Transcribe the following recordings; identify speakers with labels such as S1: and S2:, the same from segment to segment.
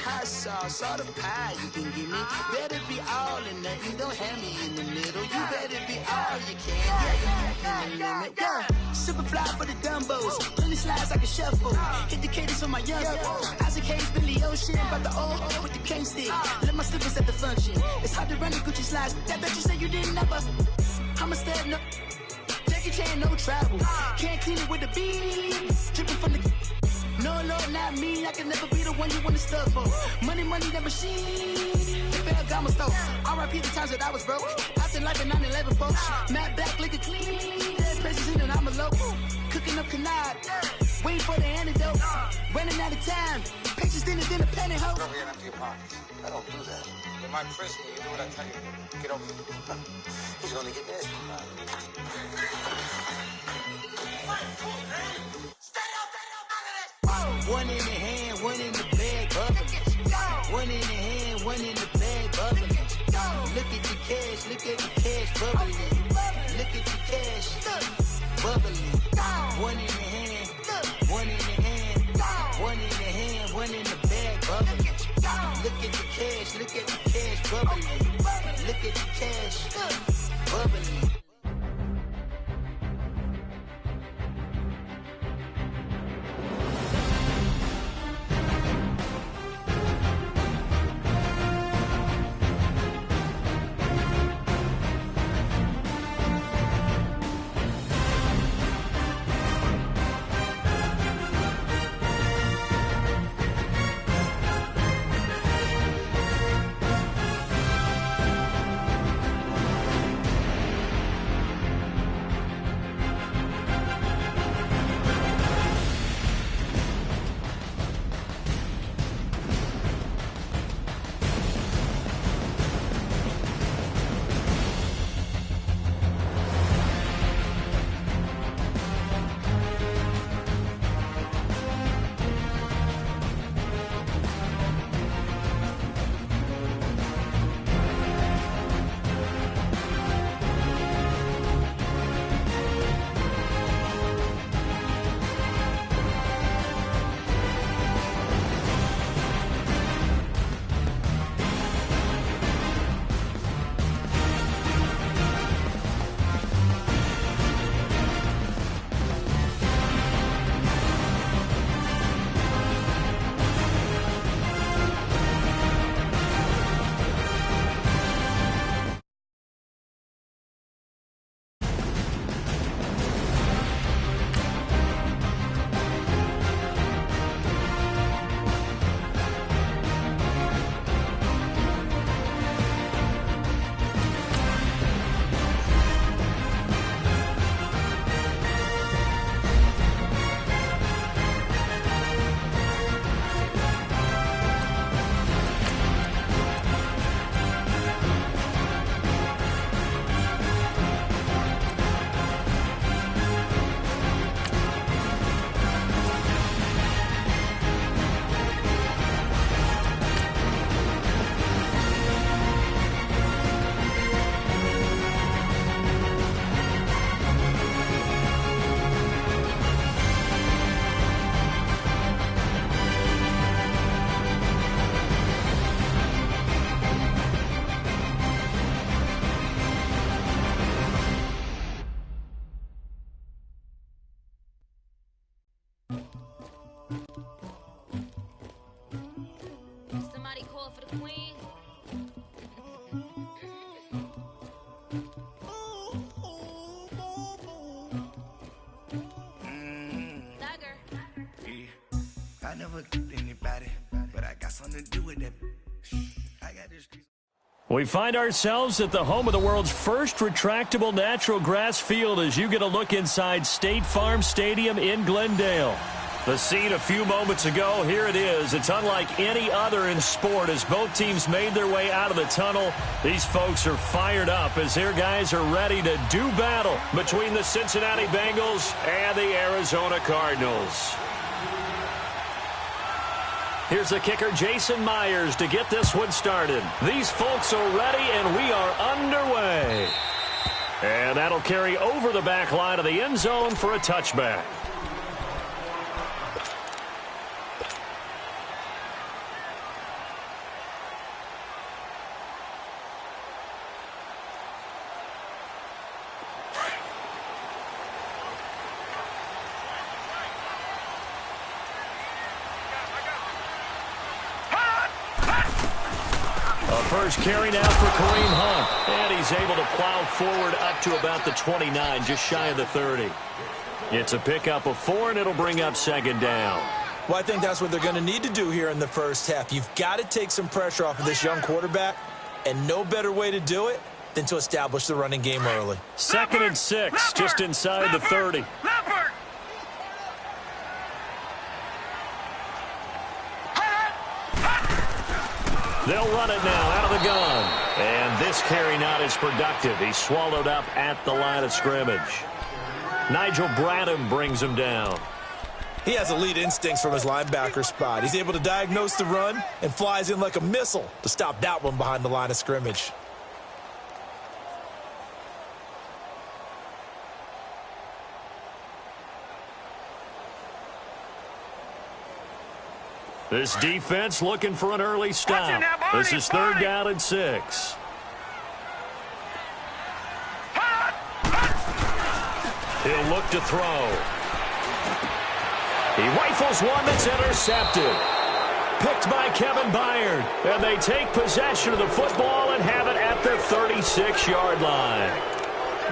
S1: hot sauce, all the pie you can give me. Better be all or nothing, don't have me in the middle. You better be all you can, yeah, in the limit. Yeah, super fly for the Dumbos, plenty slides I can shuffle. Hit the cadence on my young Isaac Hayes, Billy Ocean, about the old with the cane stick. Let my slippers at the function. It's hard to run the Gucci slides. That bet you say you didn't never. I'm a stud, no. Jackie Chan, no travel. Can't clean it with the beat. Dripping from the. No, Lord, not me. I can never be the one you want to stuff for. Money, that machine. The bell got my stove. R.I.P. the times that I was broke. After life in 9/11, folks. Matte black, liquor clean. Dead presents in and I'm a local. Cooking up canard. Waiting for the antidote. Running out of time. Patience thinner than a penny hoe.
S2: Go over here and empty your pockets. I don't do that. In my prison, you do what I tell you. Get over here. He's gonna get this.
S1: One in the hand, one in the bag, bubbling. One in the hand, one in the bag, bubbling. Look at the cash, bubbling. Look at the cash, bubbling. One in the hand, one in the hand, one in the hand, one in the bag, bubbling. Look at the cash, bubbling. Look at the cash, bubbling.
S3: Somebody call for the queen.
S4: I never anybody, but I got something to do with that. I got this.
S5: We find ourselves at the home of the world's first retractable natural grass field as you get a look inside State Farm Stadium in Glendale. The scene a few moments ago, here it is. It's unlike any other in sport as both teams made their way out of the tunnel. These folks are fired up as their guys are ready to do battle between the Cincinnati Bengals and the Arizona Cardinals. Here's the kicker, Jason Myers, to get this one started. These folks are ready, and we are underway. And that'll carry over the back line of the end zone for a touchback. first carry now for Kareem Hunt. And he's able to plow forward up to about the 29, just shy of the 30. It's a pickup of 4, and it'll bring up second down.
S6: Well, I think that's what they're going to need to do here in the first half. You've got to take some pressure off of this young quarterback, and no better way to do it than to establish the running game early.
S5: 2nd and 6, just inside the 30. They'll run it now out of the gun. And this carry not as productive. He's swallowed up at the line of scrimmage. Nigel Bradham brings him down.
S6: He has elite instincts from his linebacker spot. He's able to diagnose the run and flies in like a missile to stop that one behind the line of scrimmage.
S5: This defense looking for an early stop. This is 3rd down and 6. He'll look to throw. He rifles one that's intercepted. Picked by Kevin Byard. And they take possession of the football and have it at the 36-yard line.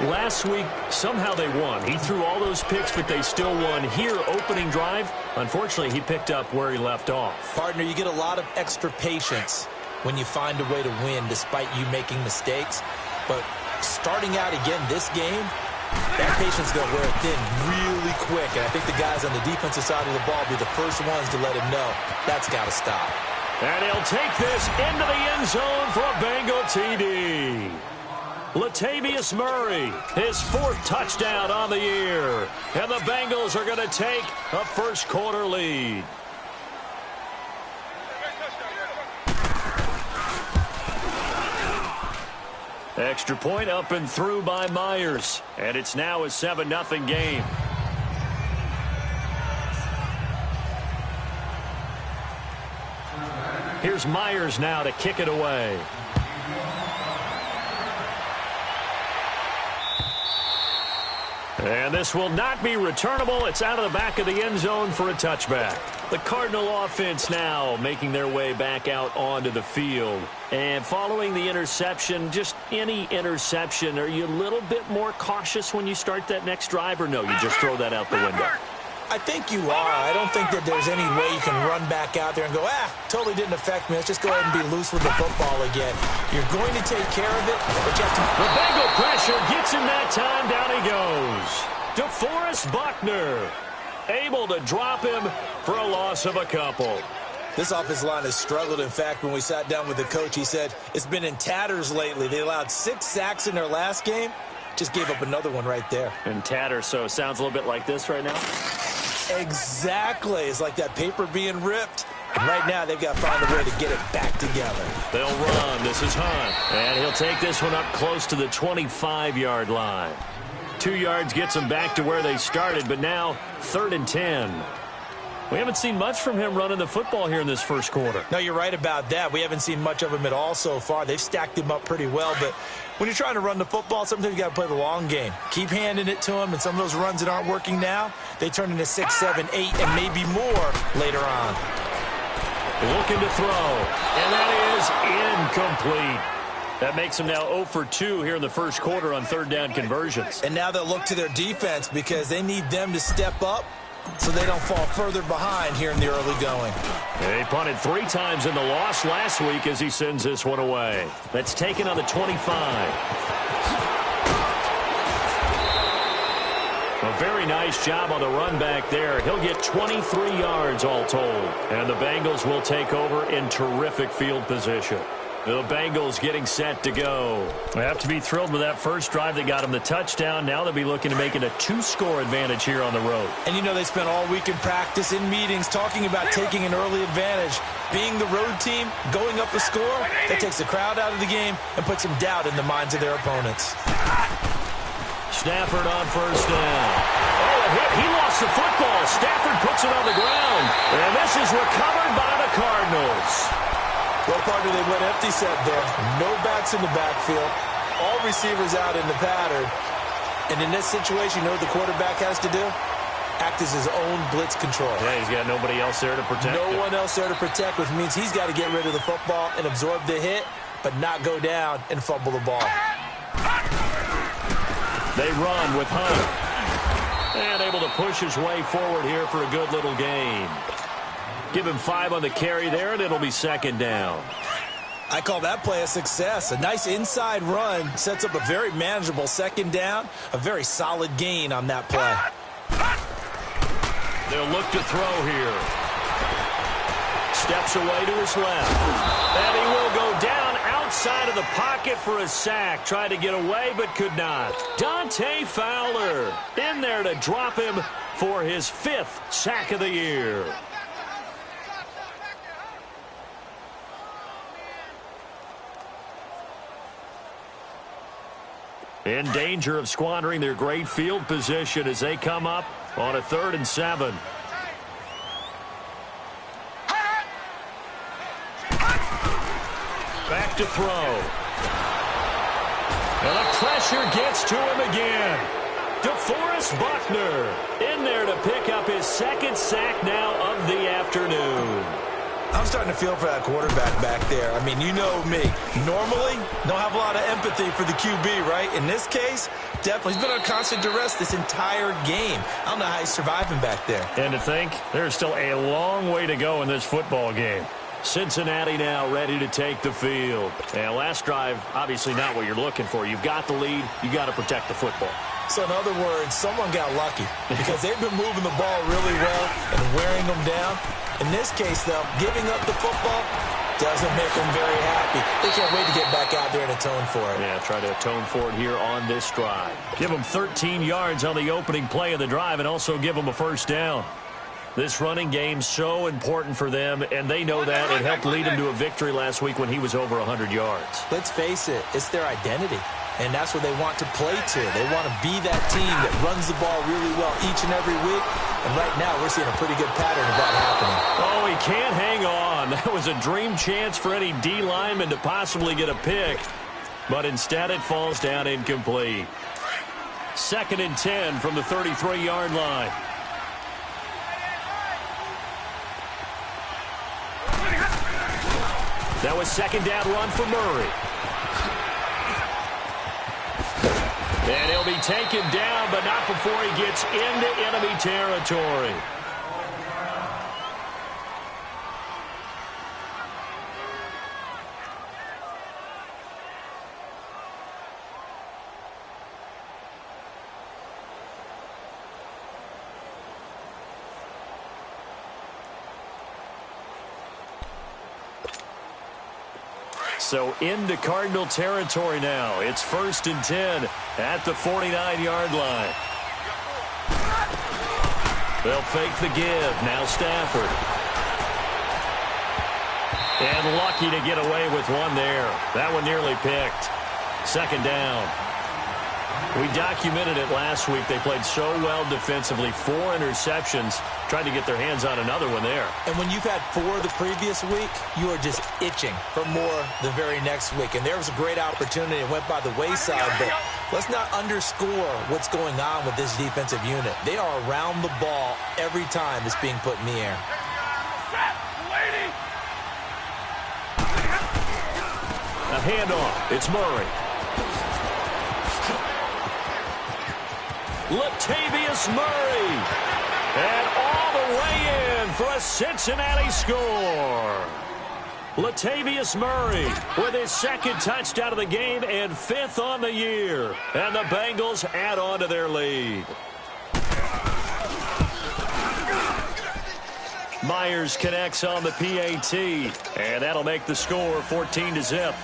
S5: Last week, somehow they won. He threw all those picks, but they still won. Here, opening drive, unfortunately, he picked up where he left off.
S6: Partner, you get a lot of extra patience when you find a way to win despite you making mistakes. But starting out again this game, that patience is going to wear thin really quick. And I think the guys on the defensive side of the ball will be the first ones to let him know that's got to stop.
S5: And he'll take this into the end zone for a Bengal TD. Latavius Murray, his 4th touchdown on the year. And the Bengals are going to take a first-quarter lead. Extra point up and through by Myers. And it's now a 7-0 game. Here's Myers now to kick it away. And this will not be returnable. It's out of the back of the end zone for a touchback. The Cardinal offense now making their way back out onto the field. And following the interception, just any interception, are you a little bit more cautious when you start that next drive, or no, you just throw that out the window?
S6: I think you are. I don't think that there's any way you can run back out there and go, totally didn't affect me. Let's just go ahead and be loose with the football again. You're going to take care of it, but you have to...
S5: The Bengal pressure gets him that time. Down he goes. DeForest Buckner able to drop him for a loss of a couple.
S6: This offensive line has struggled. In fact, when we sat down with the coach, he said it's been in tatters lately. They allowed 6 sacks in their last game. Just gave up another one right there.
S5: In tatters, so it sounds a little bit like this right now?
S6: Exactly. It's like that paper being ripped. And right now, they've got to find a way to get it back together.
S5: They'll run. This is Hunt. And he'll take this one up close to the 25-yard line. 2 yards gets them back to where they started, but now 3rd and 10. We haven't seen much from him running the football here in this first quarter.
S6: No, you're right about that. We haven't seen much of him at all so far. They've stacked him up pretty well, but when you're trying to run the football, sometimes you got to play the long game. Keep handing it to him, and some of those runs that aren't working now, they turn into 6, 7, 8, and maybe more later on.
S5: Looking to throw, and that is incomplete. That makes them now 0 for 2 here in the first quarter on 3rd down conversions.
S6: And now they'll look to their defense because they need them to step up so they don't fall further behind here in the early going.
S5: He punted 3 times in the loss last week as he sends this one away. That's taken on the 25. A very nice job on the run back there. He'll get 23 yards all told. And the Bengals will take over in terrific field position. The Bengals getting set to go. They have to be thrilled with that first drive that got them the touchdown. Now they'll be looking to make it a 2-score advantage here on the road.
S6: And you know they spent all week in practice, in meetings, talking about taking an early advantage. Being the road team, going up a score, that takes the crowd out of the game and puts some doubt in the minds of their opponents.
S5: Stafford on first down. Oh, a hit. He lost the football. Stafford puts it on the ground. And this is recovered by the Cardinals.
S6: Well, partner, they went empty set there. No backs in the backfield. All receivers out in the pattern. And in this situation, you know what the quarterback has to do? Act as his own blitz control.
S5: Yeah, he's got nobody else there to protect him.
S6: No one else there to protect, which means he's got to get rid of the football and absorb the hit but not go down and fumble the ball.
S5: They run with Hunt. And able to push his way forward here for a good little gain. Give him 5 on the carry there, and it'll be second down.
S6: I call that play a success. A nice inside run sets up a very manageable second down. A very solid gain on that play.
S5: They'll look to throw here. Steps away to his left. And he will go down outside of the pocket for a sack. Tried to get away, but could not. Dante Fowler in there to drop him for his 5th sack of the year. In danger of squandering their great field position as they come up on a 3rd and 7. Back to throw. And the pressure gets to him again. DeForest Buckner in there to pick up his 2nd sack now of the afternoon.
S6: I'm starting to feel for that quarterback back there. I mean, you know me. Normally, don't have a lot of empathy for the QB, right? In this case, definitely. He's been on constant duress this entire game. I don't know how he's surviving back there.
S5: And to think, there's still a long way to go in this football game. Cincinnati now ready to take the field. And last drive, obviously not what you're looking for. You've got the lead. You got to protect the football.
S6: So in other words, someone got lucky because they've been moving the ball really well and wearing them down. In this case, though, giving up the football doesn't make them very happy. They can't wait to get back out there and atone for it.
S5: Yeah, try to atone for it here on this drive. Give them 13 yards on the opening play of the drive and also give them a 1st down. This running game's so important for them, and they know that. It helped lead them to a victory last week when he was over 100 yards.
S6: Let's face it, it's their identity. And that's what they want to play to. They want to be that team that runs the ball really well each and every week. And right now, we're seeing a pretty good pattern of that happening.
S5: Oh, he can't hang on. That was a dream chance for any D lineman to possibly get a pick. But instead, it falls down incomplete. 2nd and 10 from the 33-yard line. That was 2nd down run for Murray. And he'll be taken down, but not before he gets into enemy territory. So into Cardinal territory now. It's 1st and 10 at the 49-yard line. They'll fake the give. Now Stafford. And lucky to get away with one there. That one nearly picked. 2nd down. We documented it last week. They played so well defensively. 4 interceptions. Tried to get their hands on another one there.
S6: And when you've had 4 the previous week, you are just itching for more the very next week. And there was a great opportunity. It went by the wayside. But let's not underscore what's going on with this defensive unit. They are around the ball every time it's being put in the air.
S5: A handoff. It's Murray. Latavius Murray. And all the way in for a Cincinnati score. Latavius Murray with his 2nd touchdown of the game and 5th on the year. And the Bengals add on to their lead. Myers connects on the PAT. And that'll make the score 14-0.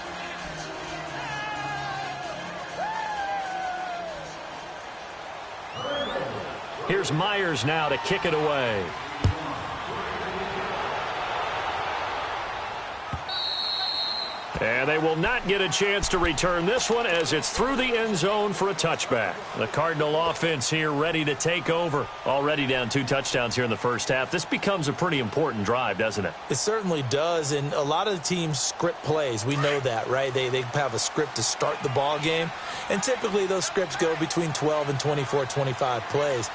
S5: Here's Myers now to kick it away. And they will not get a chance to return this one as it's through the end zone for a touchback. The Cardinal offense here ready to take over. Already down 2 touchdowns here in the first half. This becomes a pretty important drive, doesn't it?
S6: It certainly does, and a lot of the teams script plays. We know that, right? They have a script to start the ball game, and typically those scripts go between 12 and 24, 25 plays.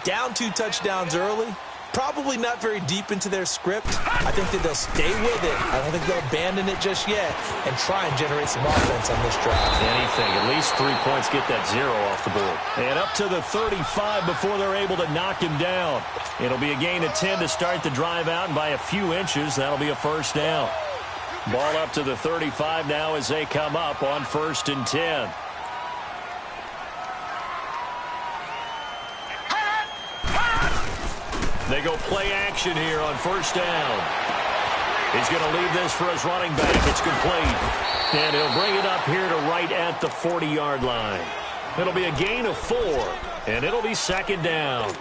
S6: Down 2 touchdowns early, probably not very deep into their script. I think that they'll stay with it. I don't think they'll abandon it just yet and try and generate some offense on this drive.
S5: Anything. At least 3 points get that 0 off the board. And up to the 35 before they're able to knock him down. It'll be a gain of 10 to start the drive out, and by a few inches, that'll be a first down. Ball up to the 35 now as they come up on 1st and 10. They go play action here on 1st down. He's going to leave this for his running back. It's complete. And he'll bring it up here to right at the 40-yard line. It'll be a gain of 4, and it'll be 2nd down.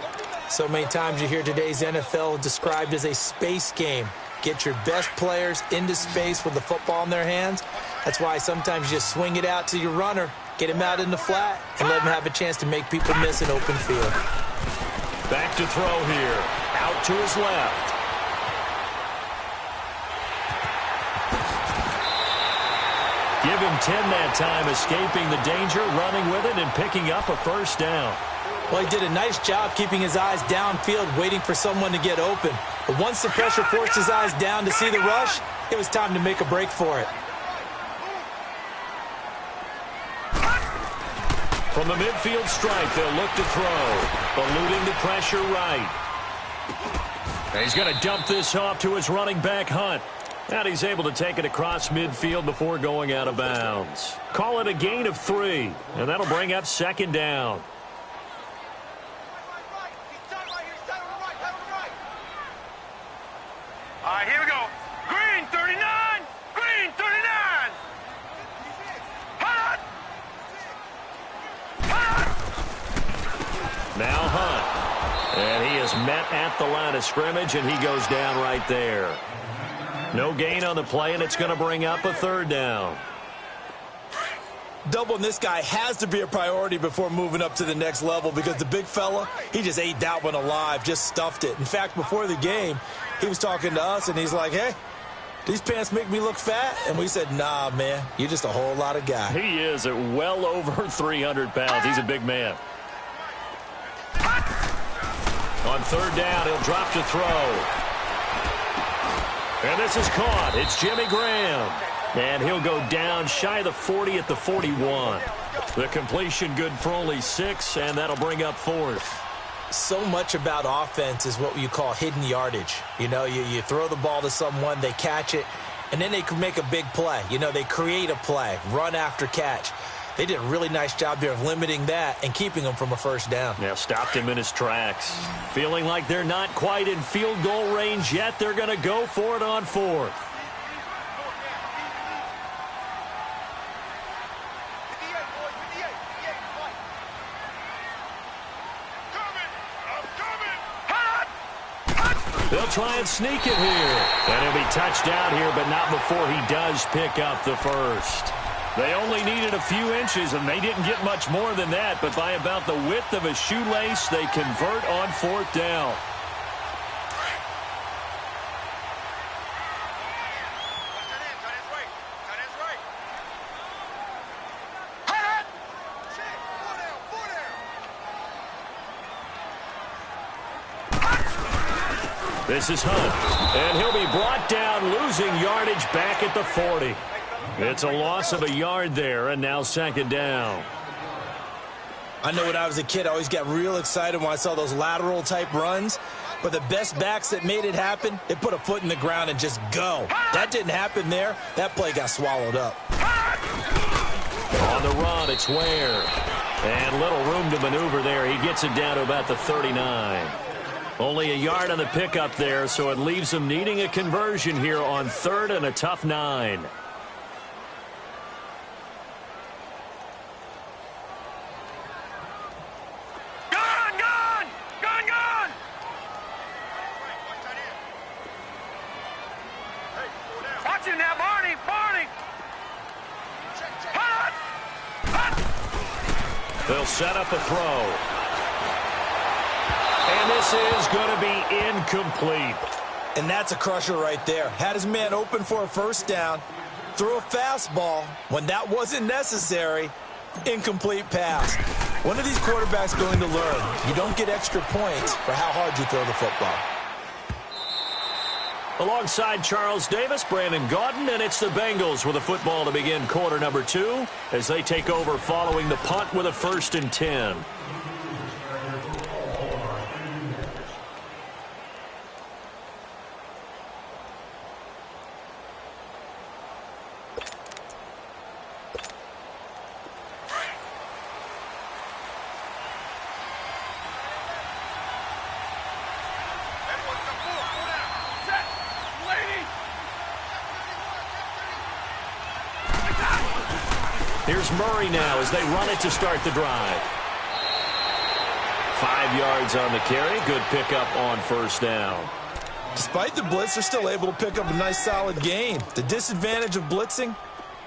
S6: So many times you hear today's NFL described as a space game. Get your best players into space with the football in their hands. That's why sometimes you just swing it out to your runner, get him out in the flat, and let him have a chance to make people miss an open field.
S5: Back to throw here. Out to his left. Give him 10 that time, escaping the danger, running with it, and picking up a 1st down.
S6: Well, he did a nice job keeping his eyes downfield, waiting for someone to get open. But once the pressure forced his eyes down to see the rush, it was time to make a break for it.
S5: From the midfield stripe, they'll look to throw. Eluding the pressure right. And he's going to dump this off to his running back, Hunt. And he's able to take it across midfield before going out of bounds. Call it a gain of 3, and that'll bring up 2nd down.
S7: All right, here we go. Green 39! Green 39! Hunt!
S5: Now Hunt. And he is met at the line of scrimmage, and he goes down right there. No gain on the play, and it's going to bring up a 3rd down.
S6: Doubling this guy has to be a priority before moving up to the next level because the big fella, he just ate that one alive, just stuffed it. In fact, before the game, he was talking to us, and he's like, hey, these pants make me look fat? And we said, nah, man, you're just a whole lot of guy.
S5: He is at well over 300 pounds. He's a big man. On 3rd down, he'll drop to throw. And this is caught. It's Jimmy Graham. And he'll go down shy of the 40 at the 41. The completion good for only 6, and that'll bring up 4th.
S6: So much about offense is what you call hidden yardage. You know, you throw the ball to someone, they catch it, and then they can make a big play. You know, they create a play, run after catch. They did a really nice job there of limiting that and keeping him from a 1st down.
S5: Yeah, stopped him in his tracks. Feeling like they're not quite in field goal range yet, they're going to go for it on 4th. They'll try and sneak it here. And he'll be touched out here, but not before he does pick up the 1st. They only needed a few inches, and they didn't get much more than that. But by about the width of a shoelace, they convert on 4th down. This is Hunt, and he'll be brought down, losing yardage back at the 40. It's a loss of a yard there, and now 2nd down.
S6: I know when I was a kid, I always got real excited when I saw those lateral-type runs. But the best backs that made it happen, they put a foot in the ground and just go. That didn't happen there. That play got swallowed up.
S5: On the run, it's Ware. And little room to maneuver there. He gets it down to about the 39. Only a yard on the pickup there, so it leaves them needing a conversion here on 3rd and a tough 9. They'll set up a throw. And this is going to be incomplete.
S6: And that's a crusher right there. Had his man open for a 1st down, threw a fastball when that wasn't necessary, incomplete pass. One of these quarterbacks going to learn, you don't get extra points for how hard you throw the football.
S5: Alongside Charles Davis, Brandon Gaudin, and it's the Bengals with a football to begin quarter number 2 as they take over following the punt with a 1st and 10. Here's Murray now as they run it to start the drive. 5 yards on the carry. Good pickup on 1st down.
S6: Despite the blitz, they're still able to pick up a nice, solid gain. The disadvantage of blitzing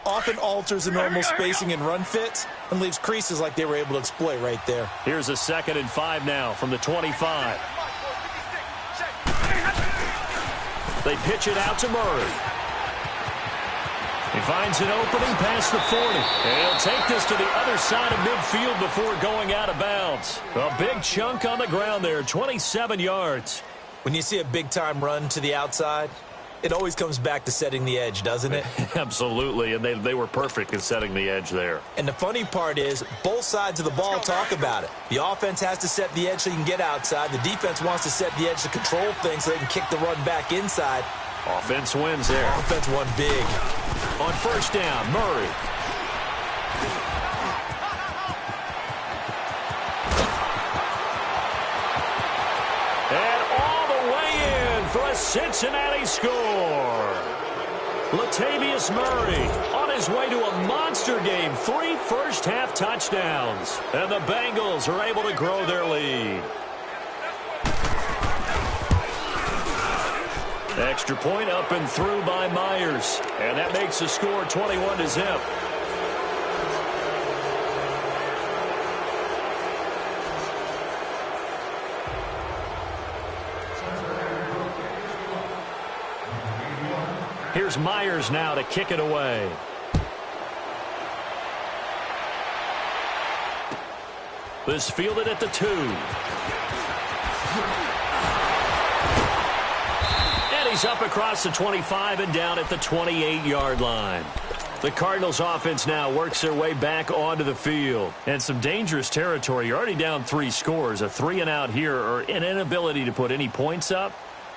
S6: often alters the normal spacing and run fits and leaves creases like they were able to exploit right there.
S5: Here's a 2nd and 5 now from the 25. They pitch it out to Murray. He finds an opening past the 40. And he'll take this to the other side of midfield before going out of bounds. A big chunk on the ground there, 27 yards.
S6: When you see a big-time run to the outside, it always comes back to setting the edge, doesn't it?
S5: Absolutely, and they were perfect in setting the edge there.
S6: And the funny part is, both sides of the ball talk about it. The offense has to set the edge so you can get outside. The defense wants to set the edge to control things so they can kick the run back inside.
S5: Offense wins there.
S6: Offense won big.
S5: On 1st down, Murray. And all the way in for a Cincinnati score. Latavius Murray on his way to a monster game. 3 first-half touchdowns. And the Bengals are able to grow their lead. Extra point up and through by Myers. And that makes the score 21-0. Here's Myers now to kick it away. This fielded at the 2. He's up across the 25 and down at the 28-yard line. The Cardinals offense now works their way back onto the field. And some dangerous territory. You're already down 3 scores. A 3-and-out here or an inability to put any points up.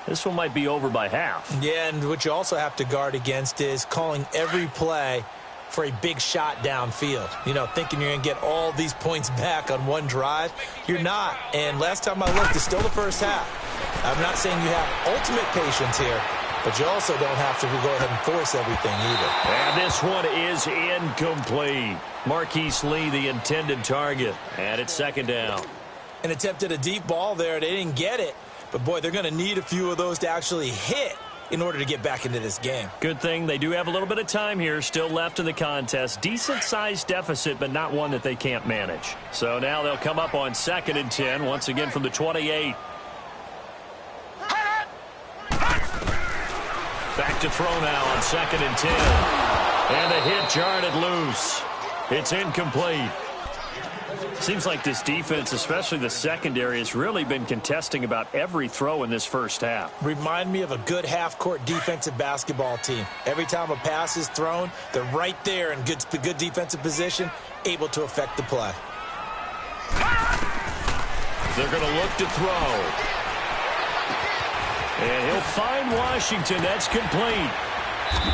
S5: This one might be over by half.
S6: Yeah, and what you also have to guard against is calling every play for a big shot downfield. You know, thinking you're going to get all these points back on one drive. You're not. And last time I looked, it's still the first half. I'm not saying you have ultimate patience here, but you also don't have to go ahead and force everything either.
S5: And this one is incomplete. Marquise Lee, the intended target. And it's 2nd down.
S6: An attempt at a deep ball there. They didn't get it. But, boy, they're going to need a few of those to actually hit in order to get back into this game.
S5: Good thing they do have a little bit of time here still left in the contest. Decent-sized deficit, but not one that they can't manage. So now they'll come up on 2nd and 10, once again from the 28. Back to throw now on 2nd and 10. And the hit jarred it loose. It's incomplete. Seems like this defense, especially the secondary, has really been contesting about every throw in this first half.
S6: Remind me of a good half-court defensive basketball team. Every time a pass is thrown, they're right there in good defensive position, able to affect the play.
S5: They're going to look to throw. And he'll find Washington. That's complete.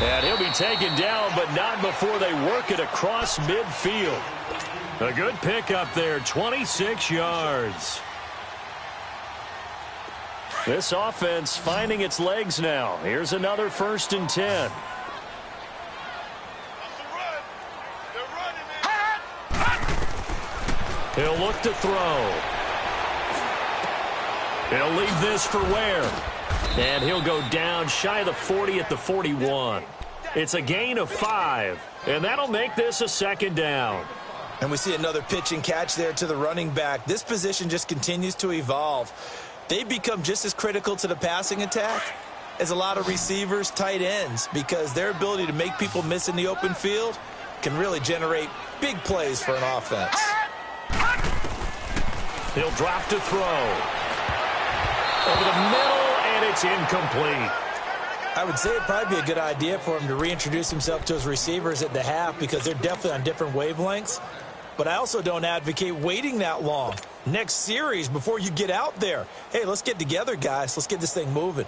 S5: And he'll be taken down, but not before they work it across midfield. A good pickup there, 26 yards. This offense finding its legs now. Here's another 1st and 10. He'll look to throw. He'll leave this for Ware. And he'll go down shy of the 40 at the 41. It's a gain of 5. And that'll make this a 2nd down.
S6: And we see another pitch and catch there to the running back. This position just continues to evolve. They've become just as critical to the passing attack as a lot of receivers, tight ends, because their ability to make people miss in the open field can really generate big plays for an offense.
S5: He'll drop to throw. Over the middle, and it's incomplete.
S6: I would say it'd probably be a good idea for him to reintroduce himself to his receivers at the half because they're definitely on different wavelengths. But I also don't advocate waiting that long. Next series before you get out there. Hey, let's get together, guys. Let's get this thing moving.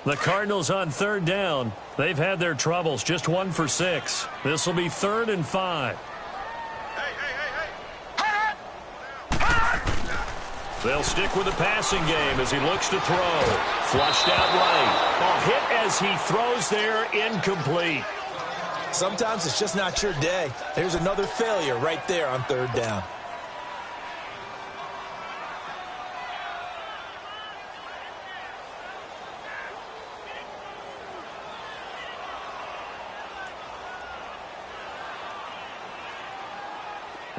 S5: The Cardinals on third down. They've had their troubles, just 1 for 6. This will be 3rd and 5. They'll stick with the passing game as he looks to throw. Flushed out right. A hit as he throws there, incomplete.
S6: Sometimes it's just not your day. There's another failure right there on third down.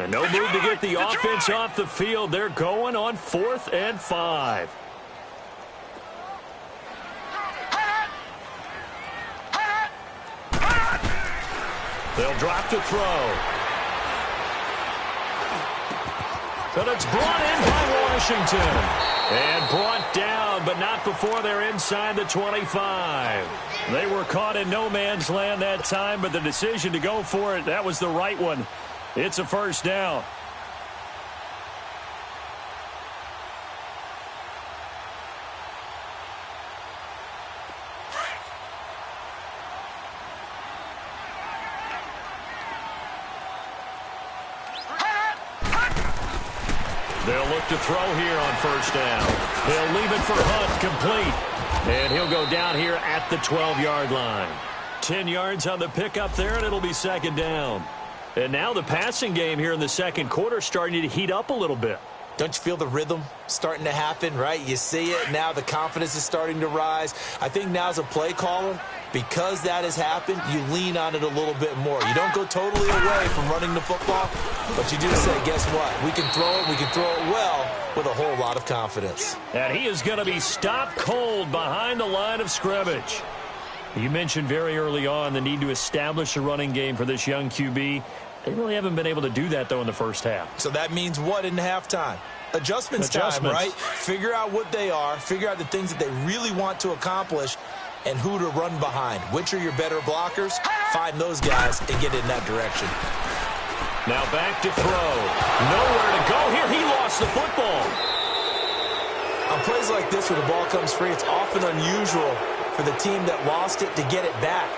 S5: And no move to get the offense off the field. They're going on 4th and 5. They'll drop to throw. But it's brought in by Washington. And brought down, but not before they're inside the 25. They were caught in no man's land that time, but the decision to go for it, that was the right one. It's a first down. They'll look to throw here on first down. He'll leave it for Hunt, complete. And he'll go down here at the 12-yard line. 10 yards on the pickup there, and it'll be 2nd down. And now the passing game here in the second quarter starting to heat up a little bit.
S6: Don't you feel the rhythm starting to happen, right? You see it. Now the confidence is starting to rise. I think now as a play caller, because that has happened, you lean on it a little bit more. You don't go totally away from running the football, but you do say, guess what? We can throw it. We can throw it well with a whole lot of confidence.
S5: And he is going to be stopped cold behind the line of scrimmage. You mentioned very early on the need to establish a running game for this young QB. They really haven't been able to do that, though, in the first half.
S6: So that means what in halftime? Adjustments time, right? Figure out what they are. Figure out the things that they really want to accomplish and who to run behind. Which are your better blockers? Find those guys and get in that direction.
S5: Now back to throw. Nowhere to go here. He lost the football.
S6: On plays like this where the ball comes free, it's often unusual for the team that lost it to get it back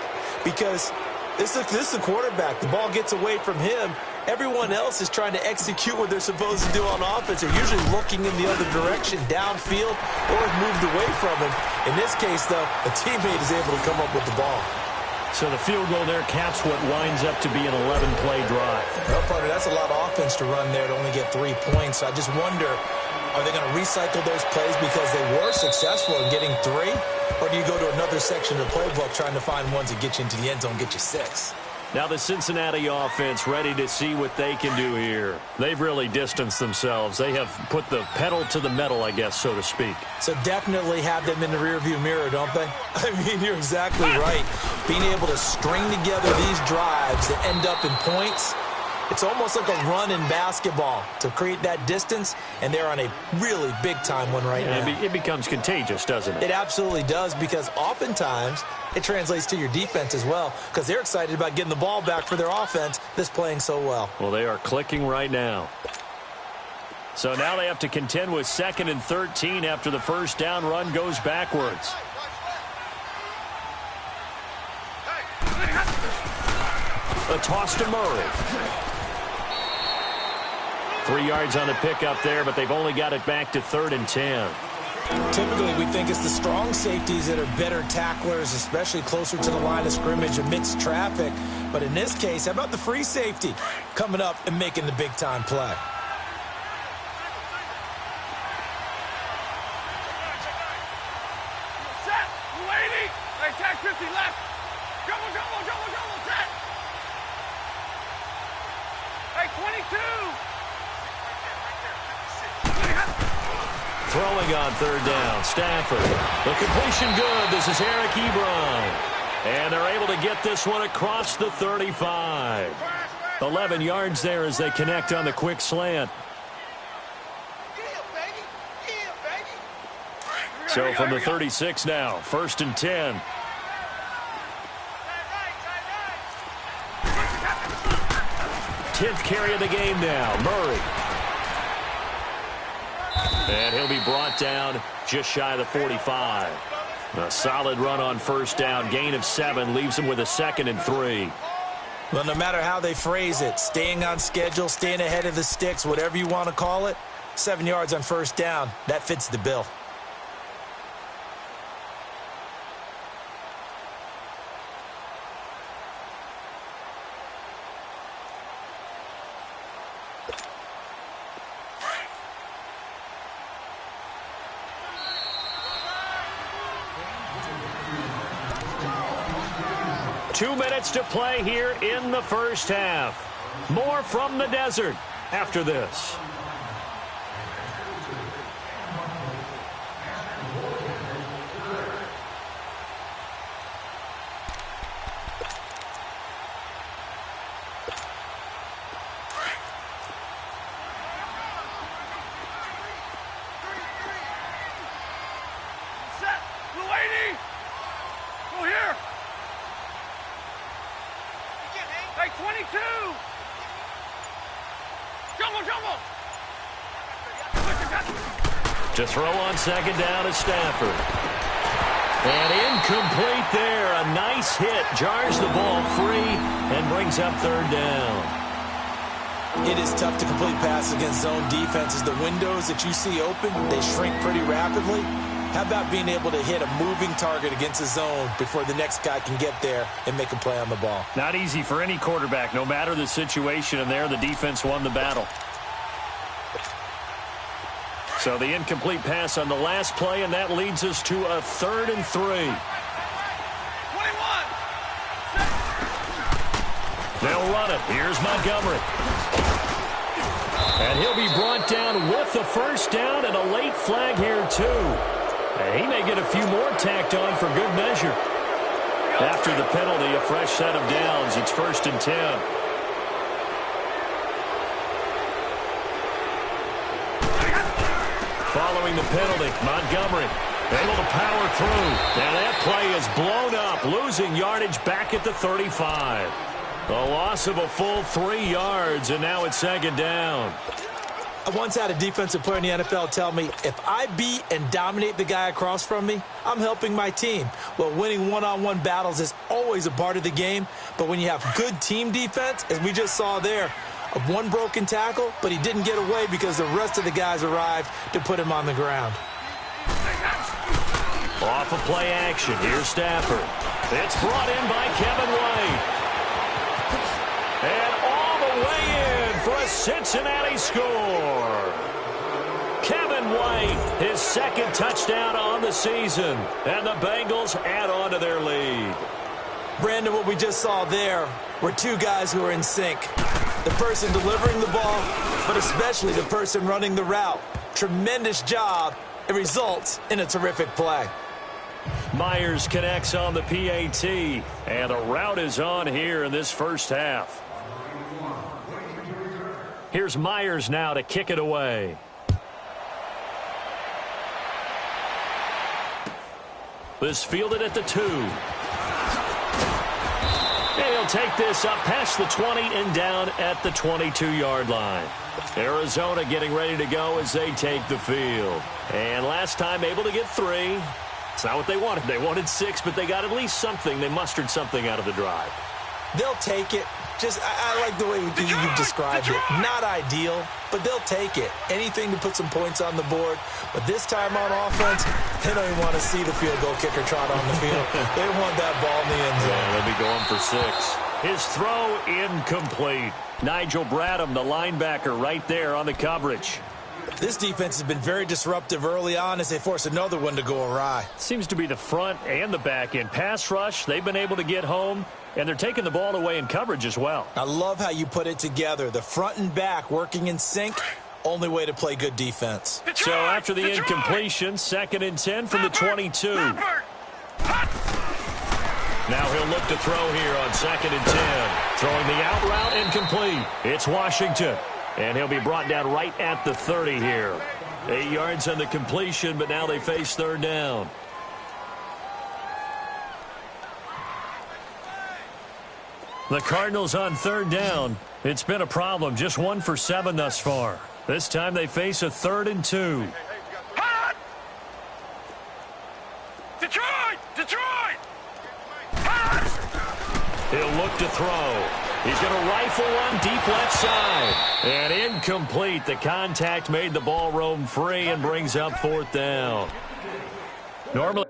S6: because this is the quarterback. The ball gets away from him. Everyone else is trying to execute what they're supposed to do on offense. They're usually looking in the other direction, downfield, or have moved away from him. In this case, though, a teammate is able to come up with the ball.
S5: So the field goal there caps what winds up to be an 11-play drive.
S6: Well, partner, that's a lot of offense to run there to only get 3 points. I just wonder, are they going to recycle those plays because they were successful in getting 3? Or do you go to another section of the playbook trying to find ones that get you into the end zone, get you 6?
S5: Now the Cincinnati offense ready to see what they can do here. They've really distanced themselves. They have put the pedal to the metal, I guess, so to speak.
S6: So definitely have them in the rearview mirror, don't they? I mean, you're exactly right. Being able to string together these drives that end up in points, it's almost like a run in basketball to create that distance, and they're on a really big-time one right now.
S5: It becomes contagious, doesn't it?
S6: It absolutely does, because oftentimes it translates to your defense as well, because they're excited about getting the ball back for their offense that's playing so well.
S5: Well, they are clicking right now. So now they have to contend with 2nd and 13 after the first down run goes backwards. A toss to Murray. 3 yards on the pickup there, but they've only got it back to 3rd and 10.
S6: Typically, we think it's the strong safeties that are better tacklers, especially closer to the line of scrimmage amidst traffic. But in this case, how about the free safety coming up and making the big-time play?
S7: Set. Waiting. Hey, tag 50 left. Double, set. Hey, 22.
S5: Throwing on 3rd down, Stafford. The completion good. This is Eric Ebron. And they're able to get this one across the 35. 11 yards there as they connect on the quick slant. So from the 36 now, 1st and 10. Tenth carry of the game now, Murray. And he'll be brought down just shy of the 45. A solid run on 1st down, gain of 7, leaves him with a 2nd and 3.
S6: Well, no matter how they phrase it, staying on schedule, staying ahead of the sticks, whatever you want to call it, 7 yards on 1st down, that fits the bill.
S5: Two minutes to play here in the 1st half. More from the desert after this.
S7: Set. Blue 80. Go here. Hey, 22! Jumbo!
S5: To throw on 2nd down is Stafford. And incomplete there. A nice hit. Jars the ball free and brings up 3rd down.
S6: It is tough to complete passes against zone defenses. The windows that you see open, they shrink pretty rapidly. How about being able to hit a moving target against a zone before the next guy can get there and make a play on the ball?
S5: Not easy for any quarterback, no matter the situation, and there the defense won the battle. So the incomplete pass on the last play, and that leads us to a 3rd and 3.
S7: 21!
S5: They'll run it. Here's Montgomery. And he'll be brought down with the 1st down and a late flag here, too. He may get a few more tacked on for good measure. After the penalty, a fresh set of downs. It's 1st and 10. Following the penalty, Montgomery able to power through. Now that play is blown up, losing yardage back at the 35. A loss of a full 3 yards, and now it's 2nd down.
S6: I once had a defensive player in the NFL tell me, if I beat and dominate the guy across from me, I'm helping my team. Well, winning one-on-one battles is always a part of the game, but when you have good team defense, as we just saw there, one broken tackle, but he didn't get away because the rest of the guys arrived to put him on the ground.
S5: Off of play action, here's Stafford. It's brought in by Kevin White. And all the way in for a Cincinnati score. Kevin White, his 2nd touchdown on the season. And the Bengals add on to their lead.
S6: Brandon, what we just saw there were 2 guys who are in sync. The person delivering the ball, but especially the person running the route. Tremendous job. It results in a terrific play.
S5: Myers connects on the PAT, and the route is on here in this 1st half. Here's Myers now to kick it away. This fielded at the 2. And he'll take this up past the 20 and down at the 22-yard line. Arizona getting ready to go as they take the field. And last time able to get 3. It's not what they wanted. They wanted 6, but they got at least something. They mustered something out of the drive.
S6: They'll take it. I like the way you described it. Not ideal, but they'll take it. Anything to put some points on the board. But this time on offense, they don't even want to see the field goal kicker trot on the field. They want that ball in the end zone.
S5: Yeah, they'll be going for 6. His throw incomplete. Nigel Bradham, the linebacker, right there on the coverage.
S6: This defense has been very disruptive early on as they force another one to go awry.
S5: Seems to be the front and the back end. Pass rush, they've been able to get home, and they're taking the ball away in coverage as well.
S6: I love how you put it together. The front and back working in sync, only way to play good defense.
S5: So after the incompletion, 2nd and 10 from the 22. Now he'll look to throw here on 2nd and 10. Throwing the out route incomplete. It's Washington. And he'll be brought down right at the 30 here. 8 yards on the completion, but now they face third down. The Cardinals on third down. It's been a problem. Just 1 for 7 thus far. This time they face a 3rd and 2.
S7: Hot! Detroit! Detroit! Hot!
S5: He'll look to throw. He's going to rifle one deep left side. And incomplete. The contact made the ball roam free and brings up 4th down. Normally,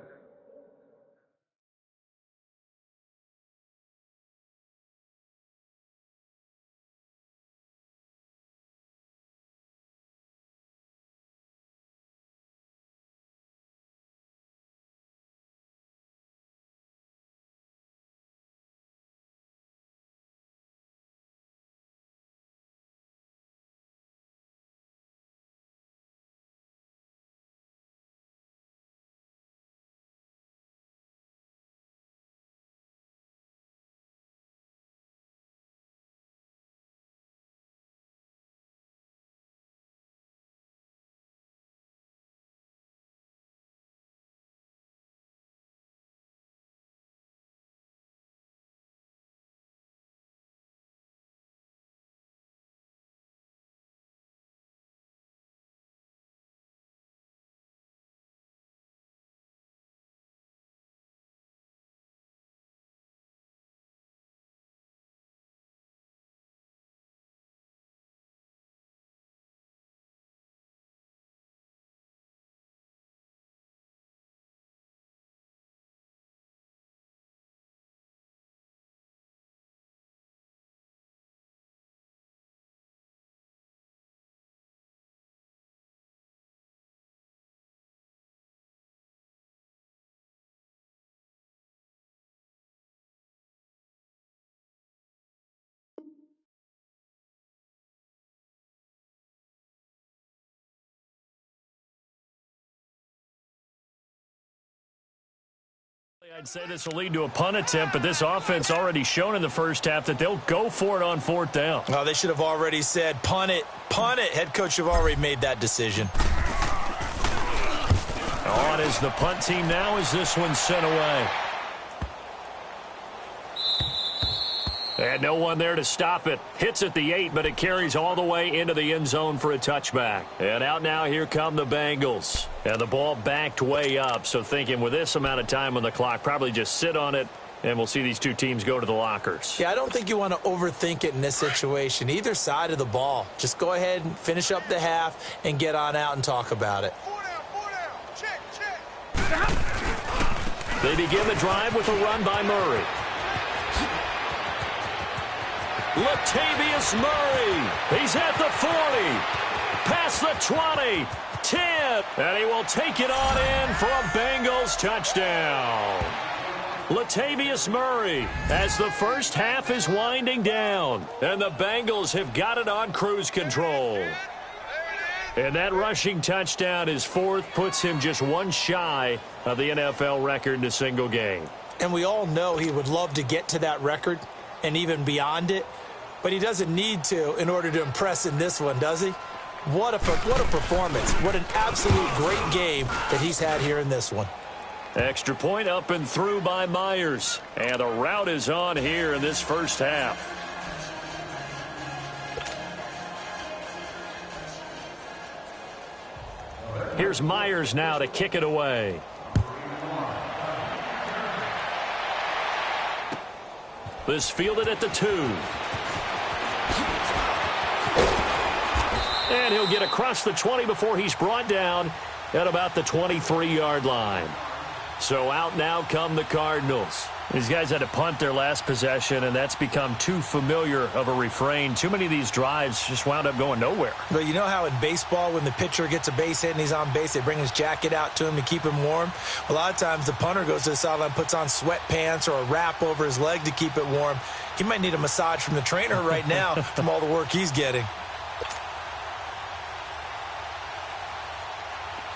S5: I'd say this will lead to a punt attempt, but this offense already shown in the first half that they'll go for it on 4th down.
S6: Oh, they should have already said, punt it, punt it. Head coach have already made that decision.
S5: On is the punt team now as this one's sent away. And no one there to stop it. Hits at the 8, but it carries all the way into the end zone for a touchback. And out now, here come the Bengals. And the ball backed way up, so thinking with this amount of time on the clock, probably just sit on it, and we'll see these two teams go to the lockers.
S6: Yeah, I don't think you want to overthink it in this situation. Either side of the ball. Just go ahead and finish up the half and get on out and talk about it.
S7: 4 down. Check.
S5: They begin the drive with a run by Murray. Latavius Murray. He's at the 40. Past the 20. 10. And he will take it on in for a Bengals touchdown. Latavius Murray as the first half is winding down. And the Bengals have got it on cruise control. And that rushing touchdown, his 4th, puts him just 1 shy of the NFL record in a single game.
S6: And we all know he would love to get to that record and even beyond it. But he doesn't need to in order to impress in this one, does he? What a performance. What an absolute great game that he's had here in this one.
S5: Extra point up and through by Myers. And the route is on here in this first half. Here's Myers now to kick it away. This fielded at the 2. And he'll get across the 20 before he's brought down at about the 23-yard line. So out now come the Cardinals. These guys had to punt their last possession, and that's become too familiar of a refrain. Too many of these drives just wound up going nowhere.
S6: But you know how in baseball, when the pitcher gets a base hit and he's on base, they bring his jacket out to him to keep him warm? A lot of times the punter goes to the sideline, puts on sweatpants or a wrap over his leg to keep it warm. He might need a massage from the trainer right now from all the work he's getting.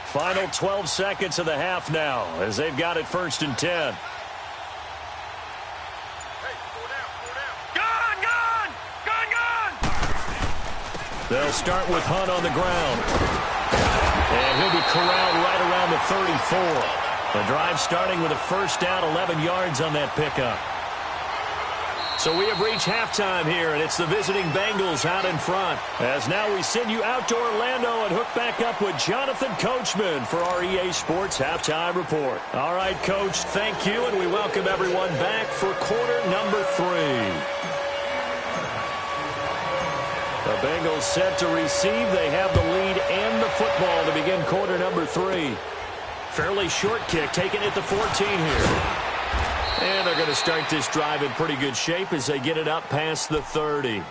S5: Final 12 seconds of the half now as they've got it 1st and 10. They'll start with Hunt on the ground. corralled right around the 34. The drive starting with a first down, 11 yards on that pickup. So we have reached halftime here, and it's the visiting Bengals out in front. As now we send you out to Orlando and hook back up with Jonathan Coachman for our EA Sports Halftime Report. All right, Coach, thank you, and we welcome everyone back for quarter number 3. The Bengals set to receive. They have the lead and the football to begin quarter number 3. Fairly short kick, taken at the 14 here. And they're going to start this drive in pretty good shape as they get it up past the 30.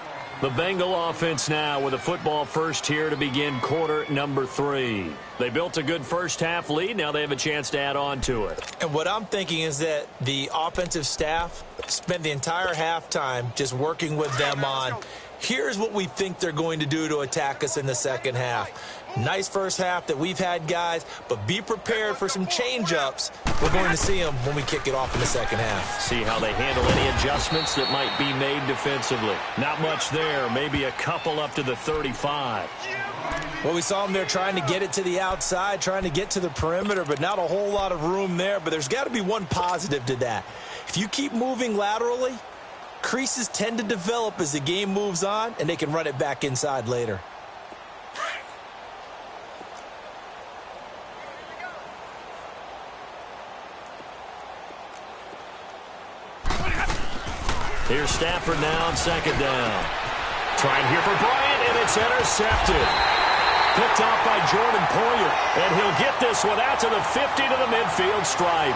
S5: The Bengal offense now with a football first here to begin quarter number 3. They built a good first half lead. Now they have a chance to add on to it.
S6: And what I'm thinking is that the offensive staff spent the entire halftime just working with them on, here's what we think they're going to do to attack us in the second half. Nice first half that we've had, guys, but be prepared for some change-ups. We're going to see them when we kick it off in the second half.
S5: See how they handle any adjustments that might be made defensively. Not much there, maybe a couple up to the 35.
S6: Well, we saw them there trying to get it to the outside, trying to get to the perimeter, but not a whole lot of room there. But there's got to be one positive to that. If you keep moving laterally, creases tend to develop as the game moves on, and they can run it back inside later.
S5: Here's Stafford now on second down. Trying here for Bryant, and it's intercepted. Picked off by Jordan Poyer, and he'll get this one out to the 50 to the midfield stripe.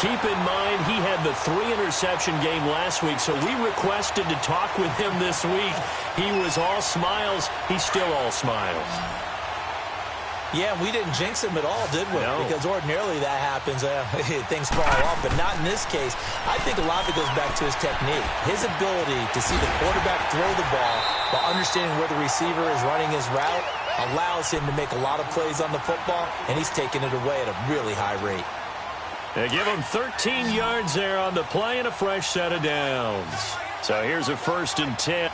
S5: Keep in mind, he had the 3-interception game last week, so we requested to talk with him this week. He was all smiles. He's still all smiles.
S6: Yeah, we didn't jinx him at all, did we?
S5: No.
S6: Because ordinarily that happens. Things fall off, but not in this case. I think a lot of it goes back to his technique. His ability to see the quarterback throw the ball while understanding where the receiver is running his route allows him to make a lot of plays on the football, and he's taking it away at a really high rate.
S5: They give him 13 yards there on the play and a fresh set of downs. So here's a 1st and 10.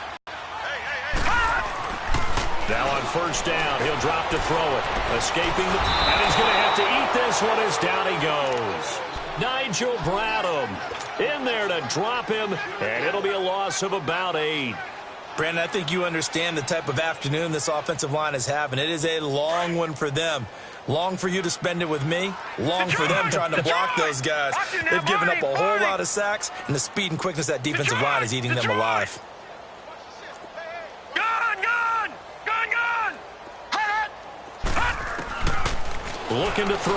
S5: Now on first down, he'll drop to throw it. Escaping, and he's going to have to eat this one as down he goes. Nigel Bradham in there to drop him, and it'll be a loss of about 8.
S6: Brandon, I think you understand the type of afternoon this offensive line is having. It is a long one for them. Long for you to spend it with me. Long for them trying to block those guys. They've given up a whole lot of sacks, and the speed and quickness of that defensive line is eating them alive.
S5: Looking to throw.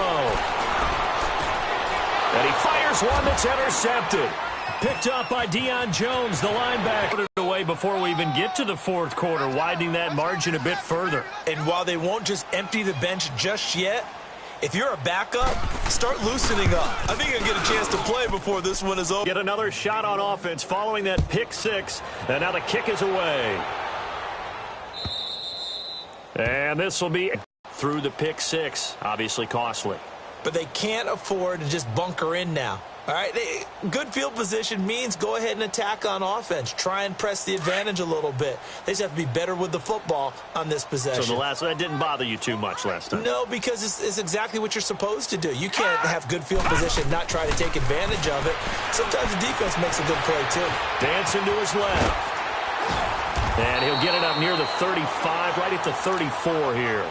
S5: And he fires one that's intercepted. Picked up by Deion Jones, the linebacker. Put it away before we even get to the fourth quarter, widening that margin a bit further.
S6: And while they won't just empty the bench just yet, if you're a backup, start loosening up. I think you'll get a chance to play before this one is over.
S5: Get another shot on offense following that pick 6. And now the kick is away. And this will be through the pick 6. Obviously costly.
S6: But they can't afford to just bunker in now. All right, good field position means go ahead and attack on offense. Try and press the advantage a little bit. They just have to be better with the football on this possession.
S5: So that didn't bother you too much last time?
S6: No, because it's exactly what you're supposed to do. You can't have good field position and not try to take advantage of it. Sometimes the defense makes a good play, too.
S5: Dancing to his left. And he'll get it up near the 35, right at the 34 here.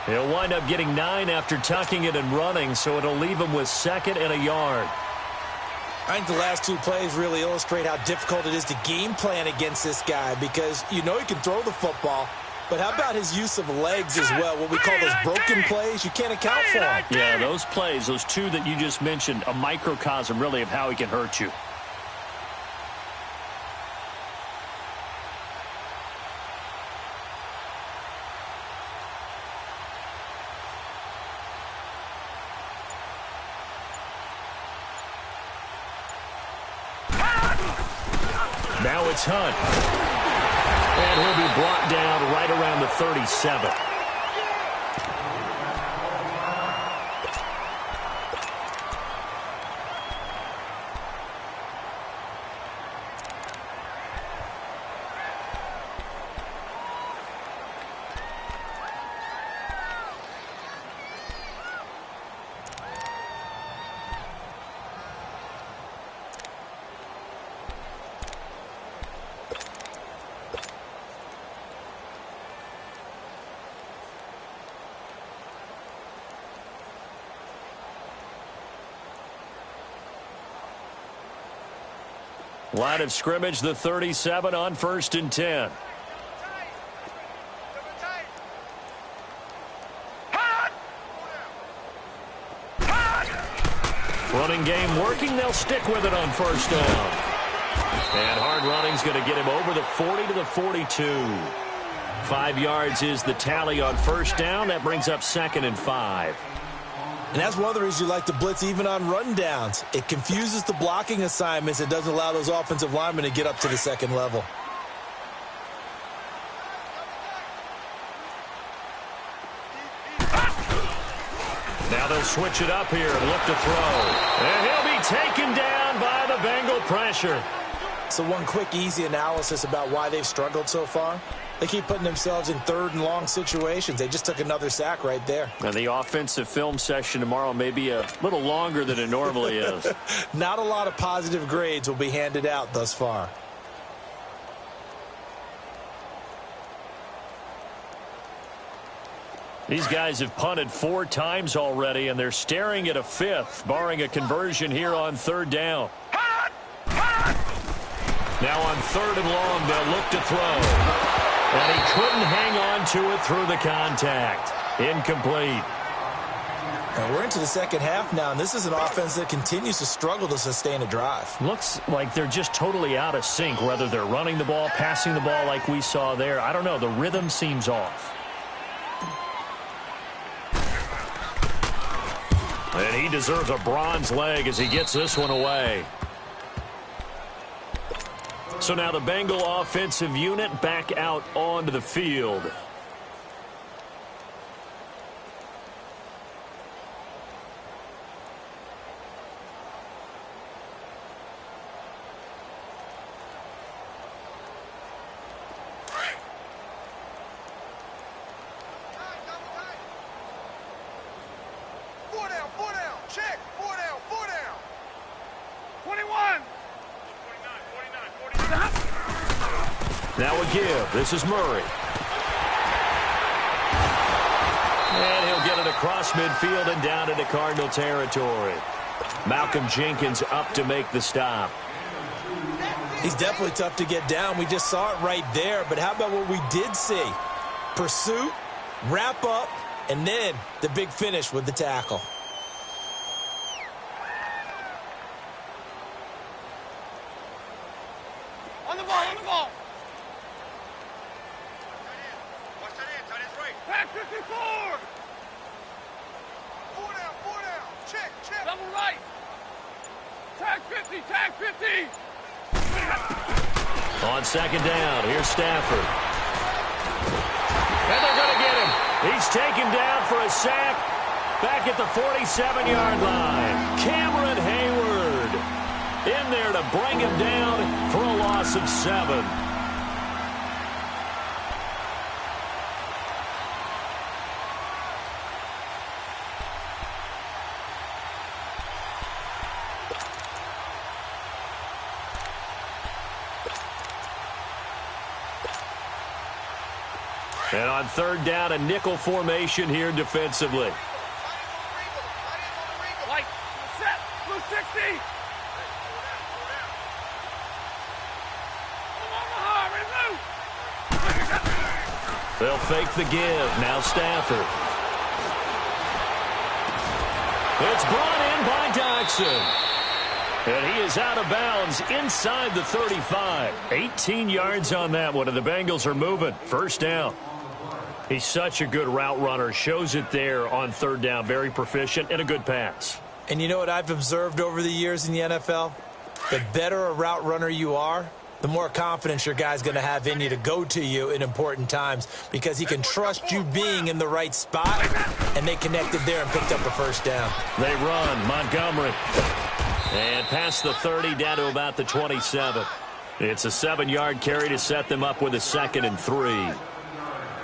S5: He'll wind up getting 9 after tucking it and running, so it'll leave him with 2nd and a yard.
S6: I think the last 2 plays really illustrate how difficult it is to game plan against this guy because you know he can throw the football, but how about his use of legs as well, what we call those broken plays? You can't account for them.
S5: Yeah, those plays, those 2 that you just mentioned, a microcosm really of how he can hurt you. Now it's Hunt. And he'll be brought down right around the 37. Line of scrimmage, the 37 on 1st and 10. Running game working. They'll stick with it on 1st down. And hard running's going to get him over the 40 to the 42. 5 yards is the tally on 1st down. That brings up 2nd and 5.
S6: And that's one of the reasons you like to blitz even on rundowns. It confuses the blocking assignments. It doesn't allow those offensive linemen to get up to the 2nd level.
S5: Now they'll switch it up here and look to throw. And he'll be taken down by the Bengal pressure.
S6: So one quick, easy analysis about why they've struggled so far. They keep putting themselves in 3rd and long situations. They just took another sack right there.
S5: And the offensive film session tomorrow may be a little longer than it normally is.
S6: Not a lot of positive grades will be handed out thus far.
S5: These guys have punted 4 times already, and they're staring at a 5th, barring a conversion here on 3rd down. Now on 3rd and long, they'll look to throw. And he couldn't hang on to it through the contact. Incomplete.
S6: And we're into the 2nd half now, and this is an offense that continues to struggle to sustain a drive.
S5: Looks like they're just totally out of sync, whether they're running the ball, passing the ball like we saw there. I don't know. The rhythm seems off. And he deserves a bronze leg as he gets this one away. So now the Bengal offensive unit back out onto the field. Now a give. This is Murray. And he'll get it across midfield and down into Cardinal territory. Malcolm Jenkins up to make the stop.
S6: He's definitely tough to get down. We just saw it right there. But how about what we did see? Pursuit, wrap up, and then the big finish with the tackle.
S7: On the ball, on the ball. Back 54! 4 down, check. Double right. Tag 50, tag 50!
S5: On 2nd down, here's Stafford. And they're going to get him. He's taken down for a sack back at the 47-yard line. Cameron Hayward in there to bring him down for a loss of 7. And on 3rd down, a nickel formation here defensively.
S7: Light, set, blue 60.
S5: They'll fake the give. Now Stafford. It's brought in by Dodson. And he is out of bounds inside the 35. 18 yards on that one, and the Bengals are moving. 1st down. He's such a good route runner. Shows it there on 3rd down. Very proficient and a good pass.
S6: And you know what I've observed over the years in the NFL? The better a route runner you are, the more confidence your guy's going to have in you to go to you in important times because he can trust you being in the right spot, and they connected there and picked up a 1st down.
S5: They run. Montgomery. And past the 30 down to about the 27. It's a 7-yard carry to set them up with a 2nd and 3.